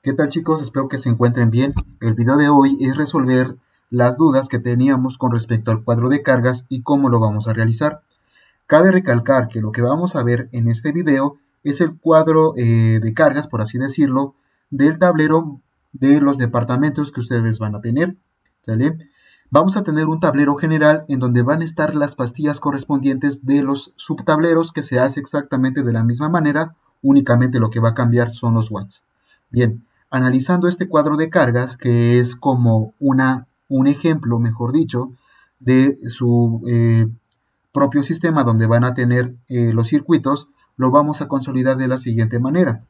¿Qué tal chicos? Espero que se encuentren bien. El video de hoy es resolver las dudas que teníamos con respecto al cuadro de cargas y cómo lo vamos a realizar. Cabe recalcar que lo que vamos a ver en este video es el cuadro de cargas, por así decirlo, del tablero de los departamentos que ustedes van a tener. ¿Sale? Vamos a tener un tablero general en donde van a estar las pastillas correspondientes de los subtableros que se hace exactamente de la misma manera, únicamente lo que va a cambiar son los watts. Bien, analizando este cuadro de cargas, que es como un ejemplo, mejor dicho, de su propio sistema donde van a tener los circuitos, lo vamos a consolidar de la siguiente manera.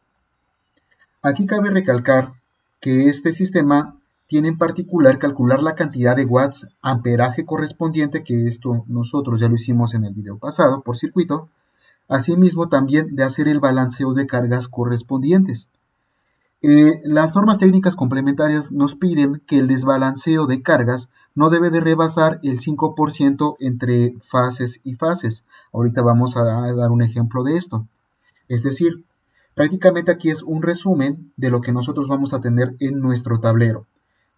Aquí cabe recalcar que este sistema tiene en particular calcular la cantidad de watts amperaje correspondiente, que esto nosotros ya lo hicimos en el video pasado por circuito, asimismo también de hacer el balanceo de cargas correspondientes. Las normas técnicas complementarias nos piden que el desbalanceo de cargas no debe de rebasar el 5% entre fases y fases. Ahorita vamos a dar un ejemplo de esto. Es decir, prácticamente aquí es un resumen de lo que nosotros vamos a tener en nuestro tablero.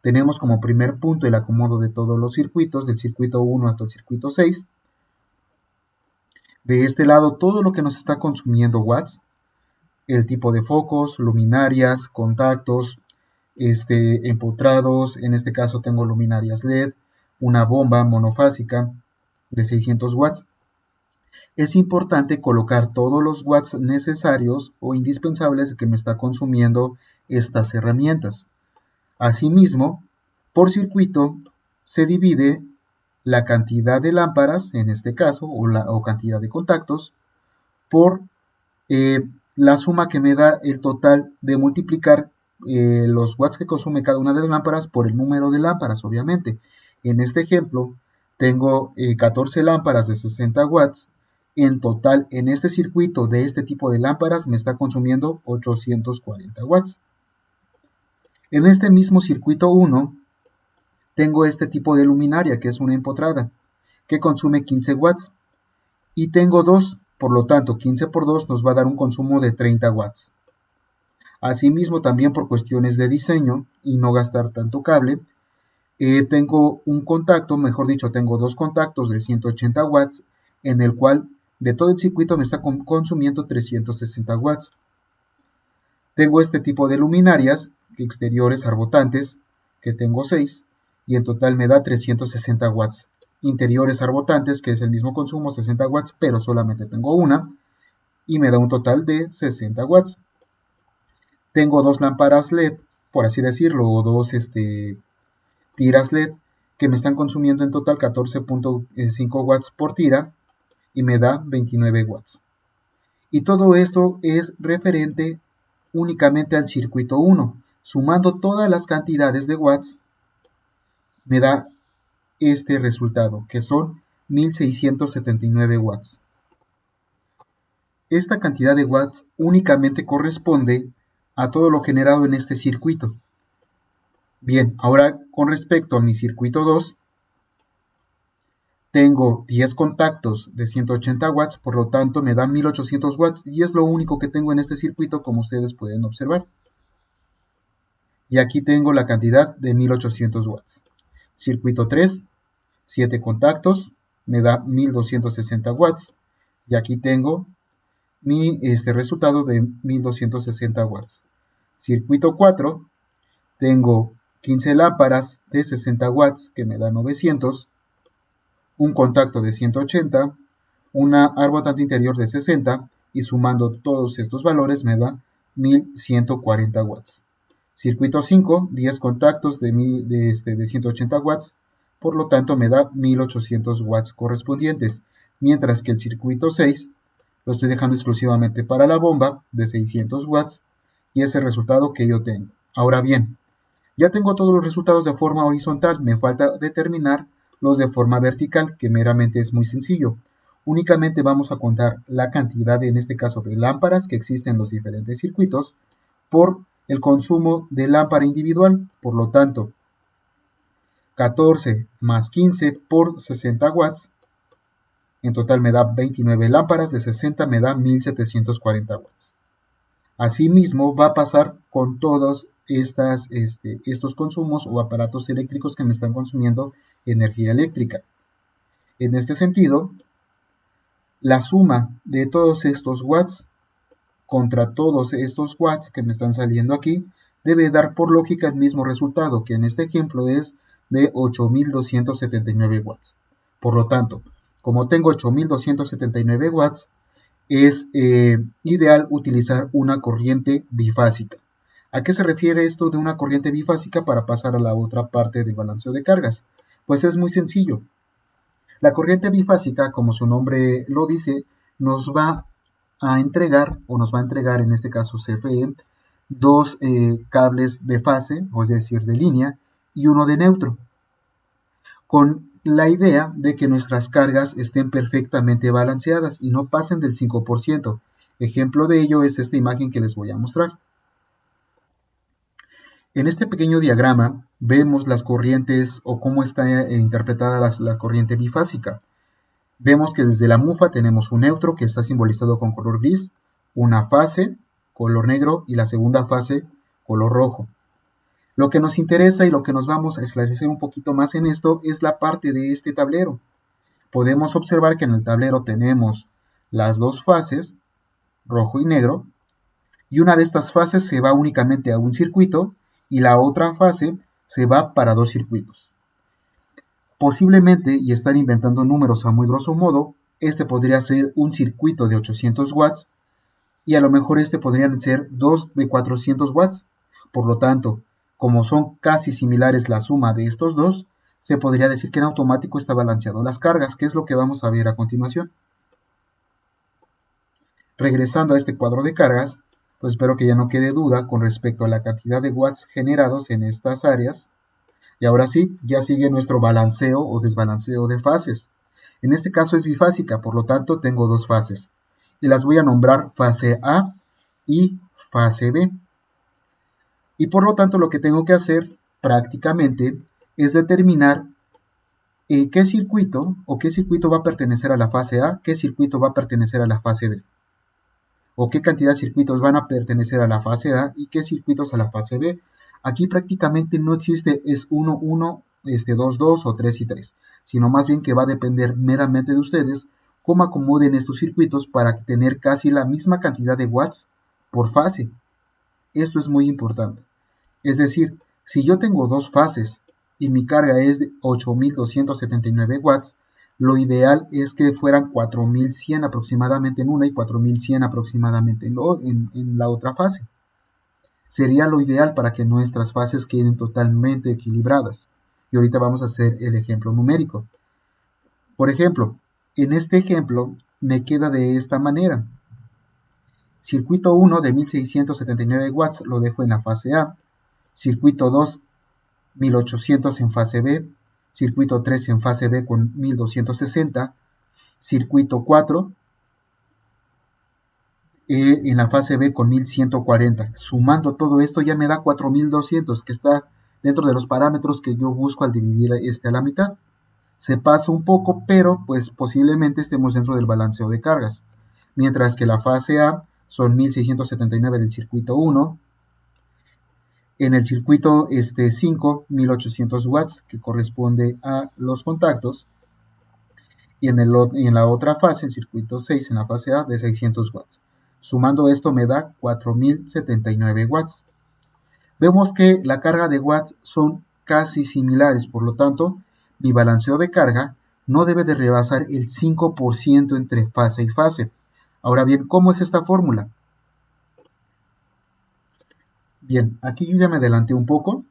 Tenemos como primer punto el acomodo de todos los circuitos, del circuito 1 hasta el circuito 6. De este lado, todo lo que nos está consumiendo watts, el tipo de focos, luminarias, contactos, empotrados. En este caso tengo luminarias LED, una bomba monofásica de 600 watts. Es importante colocar todos los watts necesarios o indispensables que me está consumiendo estas herramientas. Asimismo, por circuito se divide la cantidad de lámparas, en este caso, o cantidad de contactos, por la suma que me da el total de multiplicar los watts que consume cada una de las lámparas por el número de lámparas, obviamente. En este ejemplo, tengo 14 lámparas de 60 watts. En total, en este circuito de este tipo de lámparas me está consumiendo 840 watts. En este mismo circuito 1, tengo este tipo de luminaria, que es una empotrada, que consume 15 watts. Y tengo dos, por lo tanto 15 por 2 nos va a dar un consumo de 30 watts. Asimismo, también por cuestiones de diseño y no gastar tanto cable, tengo un contacto, mejor dicho, tengo dos contactos de 180 watts, en el cual de todo el circuito me está consumiendo 360 watts. Tengo este tipo de luminarias exteriores arbotantes, que tengo 6, y en total me da 360 watts. Interiores arbotantes, que es el mismo consumo, 60 watts, pero solamente tengo una, y me da un total de 60 watts. Tengo dos lámparas LED, por así decirlo, o dos tiras LED, que me están consumiendo en total 14.5 watts por tira, y me da 29 watts. Y todo esto es referente únicamente al circuito 1. Sumando todas las cantidades de watts, me da este resultado, que son 1679 watts. Esta cantidad de watts únicamente corresponde a todo lo generado en este circuito. Bien, ahora con respecto a mi circuito 2, tengo 10 contactos de 180 watts, por lo tanto me da 1800 watts y es lo único que tengo en este circuito, como ustedes pueden observar. Y aquí tengo la cantidad de 1800 watts. Circuito 3, 7 contactos, me da 1260 watts. Y aquí tengo mi resultado de 1260 watts. Circuito 4, tengo 15 lámparas de 60 watts que me da 900, un contacto de 180, una arbotante interior de 60 y sumando todos estos valores me da 1140 watts. Circuito 5, 10 contactos de 180 watts, por lo tanto me da 1800 watts correspondientes, mientras que el circuito 6 lo estoy dejando exclusivamente para la bomba de 600 watts y es el resultado que yo tengo. Ahora bien, ya tengo todos los resultados de forma horizontal, me falta determinar los de forma vertical, que meramente es muy sencillo. Únicamente vamos a contar la cantidad, en este caso, de lámparas que existen en los diferentes circuitos por el consumo de lámpara individual. Por lo tanto, 14 más 15 por 60 watts, en total me da 29 lámparas de 60, me da 1740 watts. Asimismo va a pasar con todos estos consumos o aparatos eléctricos que me están consumiendo energía eléctrica. En este sentido, la suma de todos estos watts contra todos estos watts que me están saliendo aquí debe dar por lógica el mismo resultado, que en este ejemplo es de 8279 watts. Por lo tanto, como tengo 8279 watts, es ideal utilizar una corriente bifásica. ¿A qué se refiere esto de una corriente bifásica para pasar a la otra parte del balanceo de cargas? Pues es muy sencillo. La corriente bifásica, como su nombre lo dice, nos va a entregar, o nos va a entregar en este caso CFE, dos cables de fase, o es decir, de línea, y uno de neutro, con la idea de que nuestras cargas estén perfectamente balanceadas y no pasen del 5%. Ejemplo de ello es esta imagen que les voy a mostrar. En este pequeño diagrama vemos las corrientes o cómo está interpretada la corriente bifásica. Vemos que desde la mufa tenemos un neutro que está simbolizado con color gris, una fase, color negro, y la segunda fase, color rojo. Lo que nos interesa y lo que nos vamos a esclarecer un poquito más en esto es la parte de este tablero. Podemos observar que en el tablero tenemos las dos fases, rojo y negro, y una de estas fases se va únicamente a un circuito y la otra fase se va para dos circuitos. Posiblemente, y están inventando números a muy grosso modo, este podría ser un circuito de 800 watts y a lo mejor este podrían ser dos de 400 watts. Por lo tanto, como son casi similares la suma de estos dos, se podría decir que en automático está balanceado las cargas, que es lo que vamos a ver a continuación. Regresando a este cuadro de cargas, pues espero que ya no quede duda con respecto a la cantidad de watts generados en estas áreas. Y ahora sí, ya sigue nuestro balanceo o desbalanceo de fases. En este caso es bifásica, por lo tanto tengo dos fases. Y las voy a nombrar fase A y fase B. Y por lo tanto lo que tengo que hacer prácticamente es determinar qué circuito o qué circuito va a pertenecer a la fase A, qué circuito va a pertenecer a la fase B. O qué cantidad de circuitos van a pertenecer a la fase A y qué circuitos a la fase B. Aquí prácticamente no existe es 1, 1, 2, 2 o 3 y 3, sino más bien que va a depender meramente de ustedes cómo acomoden estos circuitos para tener casi la misma cantidad de watts por fase. Esto es muy importante. Es decir, si yo tengo dos fases y mi carga es de 8279 watts, lo ideal es que fueran 4100 aproximadamente en una y 4100 aproximadamente en la otra fase. Sería lo ideal para que nuestras fases queden totalmente equilibradas. Y ahorita vamos a hacer el ejemplo numérico. Por ejemplo, en este ejemplo me queda de esta manera. Circuito 1 de 1679 watts lo dejo en la fase A. Circuito 2, 1800 en fase B. Circuito 3 en fase B con 1260. Circuito 4 en la fase B con 1140. Sumando todo esto ya me da 4200, que está dentro de los parámetros que yo busco al dividir a la mitad. Se pasa un poco, pero pues posiblemente estemos dentro del balanceo de cargas. Mientras que la fase A son 1679 del circuito 1. En el circuito 5, 1800 watts, que corresponde a los contactos. Y en la otra fase, el circuito 6, en la fase A, de 600 watts. Sumando esto me da 4079 watts. Vemos que la carga de watts son casi similares, por lo tanto, mi balanceo de carga no debe de rebasar el 5% entre fase y fase. Ahora bien, ¿cómo es esta fórmula? Bien, aquí yo ya me adelanté un poco.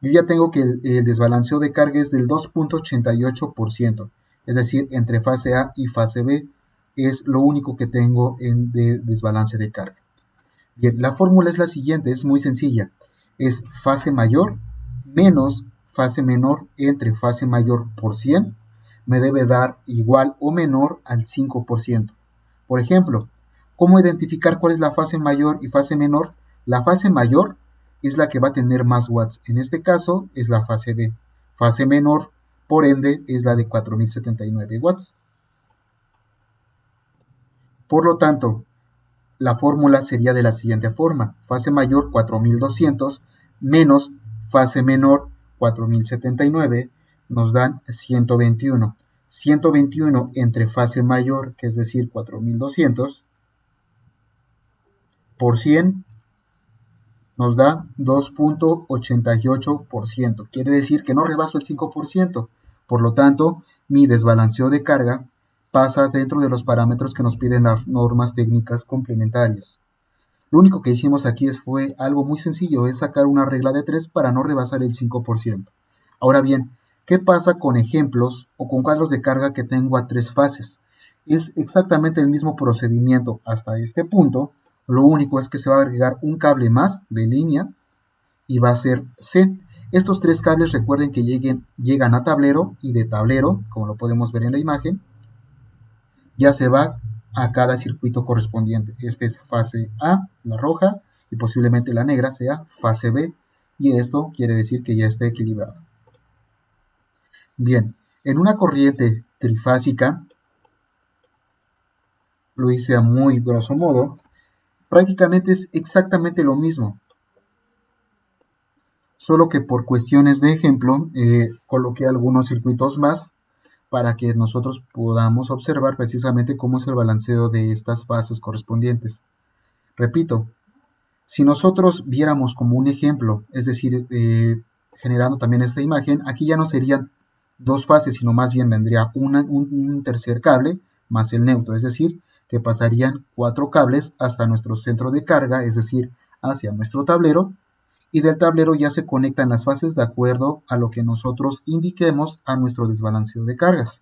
Yo ya tengo que el desbalanceo de carga es del 2.88%, es decir, entre fase A y fase B es lo único que tengo de desbalance de carga. Bien, la fórmula es la siguiente, es muy sencilla. Es fase mayor menos fase menor entre fase mayor por 100 me debe dar igual o menor al 5%. Por ejemplo, ¿cómo identificar cuál es la fase mayor y fase menor? La fase mayor es la que va a tener más watts. En este caso es la fase B. Fase menor, por ende, es la de 4079 watts. Por lo tanto, la fórmula sería de la siguiente forma. Fase mayor 4200 menos fase menor 4079 nos dan 121. 121 entre fase mayor, que es decir 4200, por 100 nos da 2.88%. Quiere decir que no rebaso el 5%. Por lo tanto, mi desbalanceo de carga pasa dentro de los parámetros que nos piden las normas técnicas complementarias. Lo único que hicimos aquí fue algo muy sencillo, es sacar una regla de 3 para no rebasar el 5%. Ahora bien, ¿qué pasa con ejemplos o con cuadros de carga que tengo a 3 fases? Es exactamente el mismo procedimiento hasta este punto, lo único es que se va a agregar un cable más de línea y va a ser C. Estos 3 cables recuerden que llegan a tablero y de tablero, como lo podemos ver en la imagen, ya se va a cada circuito correspondiente. Este es fase A, la roja, y posiblemente la negra sea fase B, y esto quiere decir que ya está equilibrado. Bien, en una corriente trifásica, lo hice a muy grosso modo, prácticamente es exactamente lo mismo, solo que por cuestiones de ejemplo coloqué algunos circuitos más para que nosotros podamos observar precisamente cómo es el balanceo de estas fases correspondientes. Repito, si nosotros viéramos como un ejemplo, es decir, generando también esta imagen, aquí ya no serían 2 fases, sino más bien vendría un tercer cable más el neutro, es decir, que pasarían 4 cables hasta nuestro centro de carga, es decir, hacia nuestro tablero, y del tablero ya se conectan las fases de acuerdo a lo que nosotros indiquemos a nuestro desbalanceo de cargas.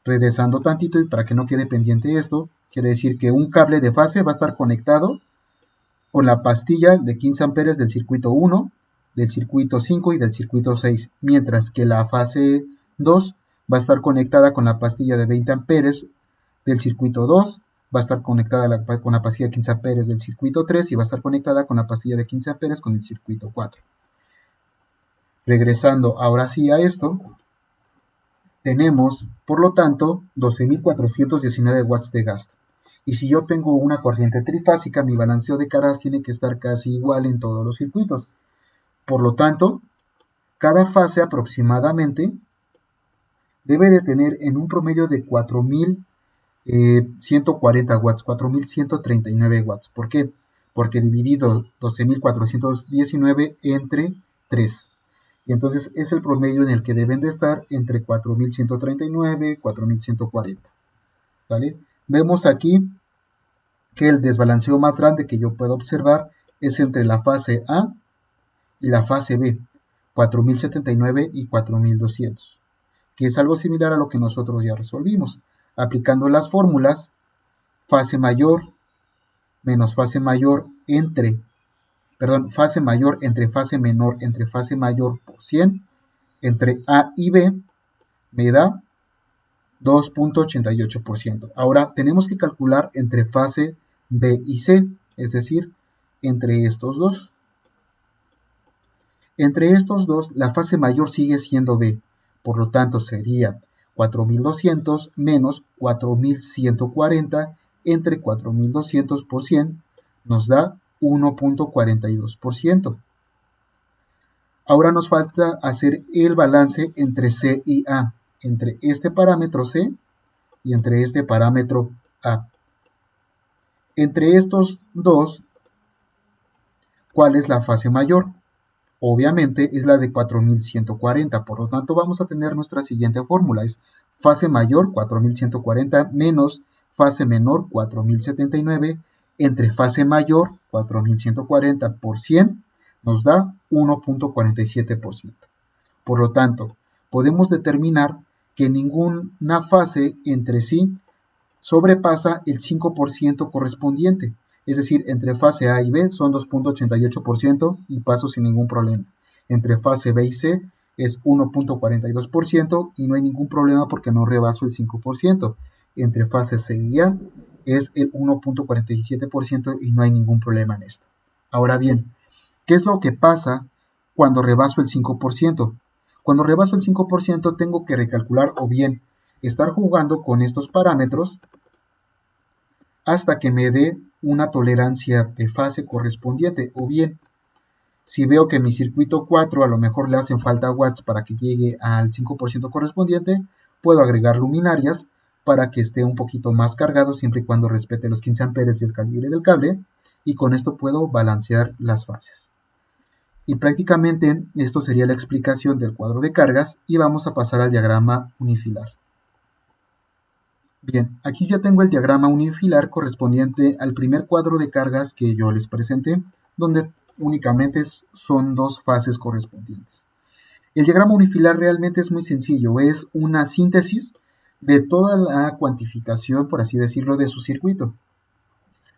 Regresando tantito y para que no quede pendiente esto, quiere decir que un cable de fase va a estar conectado con la pastilla de 15 amperes del circuito 1, del circuito 5 y del circuito 6, mientras que la fase 2 va a estar conectada con la pastilla de 20 amperes del circuito 2, va a estar conectada con la pastilla de 15 amperes del circuito 3 y va a estar conectada con la pastilla de 15 amperes con el circuito 4. Regresando ahora sí a esto, tenemos, por lo tanto, 12.419 watts de gasto. Y si yo tengo una corriente trifásica, mi balanceo de cargas tiene que estar casi igual en todos los circuitos. Por lo tanto, cada fase aproximadamente debe de tener en un promedio de 4.140 watts, 4.139 watts. ¿Por qué? Porque dividido 12.419 entre 3. Y entonces es el promedio en el que deben de estar entre 4.139 y 4.140. ¿Sale? Vemos aquí que el desbalanceo más grande que yo puedo observar es entre la fase A y la fase B, 4079 y 4200, que es algo similar a lo que nosotros ya resolvimos. Aplicando las fórmulas, fase mayor menos fase mayor fase mayor entre fase menor entre fase mayor por 100 entre A y B me da 2.88%. Ahora tenemos que calcular entre fase B y C, es decir, entre estos dos. Entre estos dos, la fase mayor sigue siendo B, por lo tanto sería 4200 menos 4140 entre 4200 por 100 nos da 1.42%. Ahora nos falta hacer el balance entre C y A, entre este parámetro C y entre este parámetro A. Entre estos dos, ¿cuál es la fase mayor? Obviamente es la de 4140, por lo tanto vamos a tener nuestra siguiente fórmula, es fase mayor 4140 menos fase menor 4079 entre fase mayor 4140 por 100 nos da 1.47%. Por lo tanto, podemos determinar que ninguna fase entre sí sobrepasa el 5% correspondiente. Es decir, entre fase A y B son 2.88% y paso sin ningún problema. Entre fase B y C es 1.42% y no hay ningún problema porque no rebaso el 5%. Entre fase C y A es el 1.47% y no hay ningún problema en esto. Ahora bien, ¿qué es lo que pasa cuando rebaso el 5%? Cuando rebaso el 5% tengo que recalcular o bien estar jugando con estos parámetros hasta que me dé una tolerancia de fase correspondiente o bien Si veo que mi circuito 4 a lo mejor le hacen falta watts para que llegue al 5% correspondiente, puedo agregar luminarias para que esté un poquito más cargado siempre y cuando respete los 15 amperes y el calibre del cable, y con esto puedo balancear las fases. Y prácticamente esto sería la explicación del cuadro de cargas, y vamos a pasar al diagrama unifilar. Bien, aquí ya tengo el diagrama unifilar correspondiente al primer cuadro de cargas que yo les presenté, donde únicamente son dos fases correspondientes. El diagrama unifilar realmente es muy sencillo, es una síntesis de toda la cuantificación, por así decirlo, de su circuito.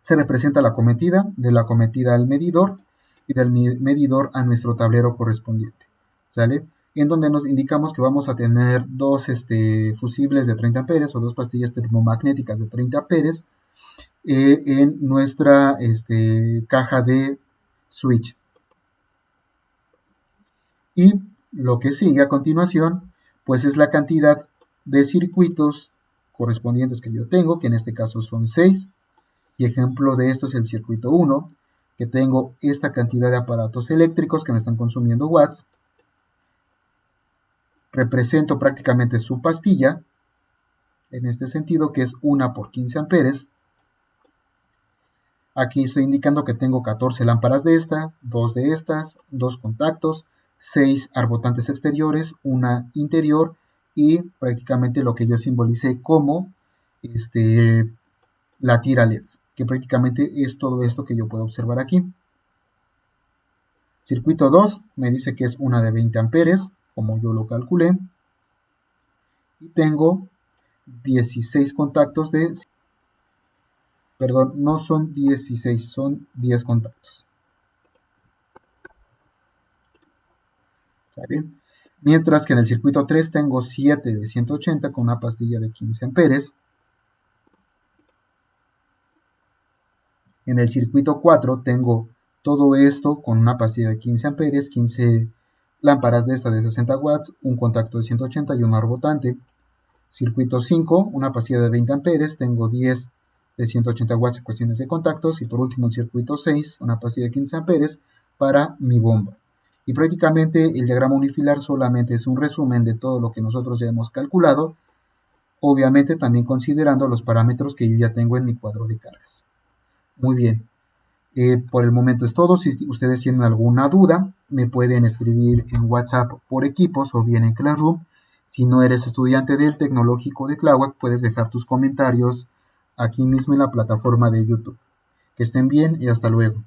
Se representa la cometida, de la cometida al medidor y del medidor a nuestro tablero correspondiente, ¿sale? En donde nos indicamos que vamos a tener dos fusibles de 30 amperes o dos pastillas termomagnéticas de 30 amperes en nuestra caja de switch. Y lo que sigue a continuación, pues es la cantidad de circuitos correspondientes que yo tengo, que en este caso son 6. Y ejemplo de esto es el circuito 1, que tengo esta cantidad de aparatos eléctricos que me están consumiendo watts. Represento prácticamente su pastilla, en este sentido, que es 1 por 15 amperes. Aquí estoy indicando que tengo 14 lámparas de esta, 2 de estas, 2 contactos, 6 arbotantes exteriores, una interior y prácticamente lo que yo simbolicé como la tira LED, que prácticamente es todo esto que yo puedo observar aquí. Circuito 2 me dice que es una de 20 amperes, como yo lo calculé. Y tengo 16 contactos de... Perdón, no son 16, son 10 contactos. ¿Sale? Mientras que en el circuito 3 tengo 7 de 180 con una pastilla de 15 amperes. En el circuito 4 tengo todo esto con una pastilla de 15 amperes, 15 lámparas de esta de 60 watts, un contacto de 180 y un arbotante. Circuito 5, una pastilla de 20 amperes, tengo 10 de 180 watts en cuestiones de contactos. Y por último el circuito 6, una pastilla de 15 amperes para mi bomba. Y prácticamente el diagrama unifilar solamente es un resumen de todo lo que nosotros ya hemos calculado, obviamente también considerando los parámetros que yo ya tengo en mi cuadro de cargas. Muy bien, por el momento es todo. Si ustedes tienen alguna duda, me pueden escribir en WhatsApp por equipos o bien en Classroom. Si no eres estudiante del Tecnológico de Tláhuac, puedes dejar tus comentarios aquí mismo en la plataforma de YouTube. Que estén bien y hasta luego.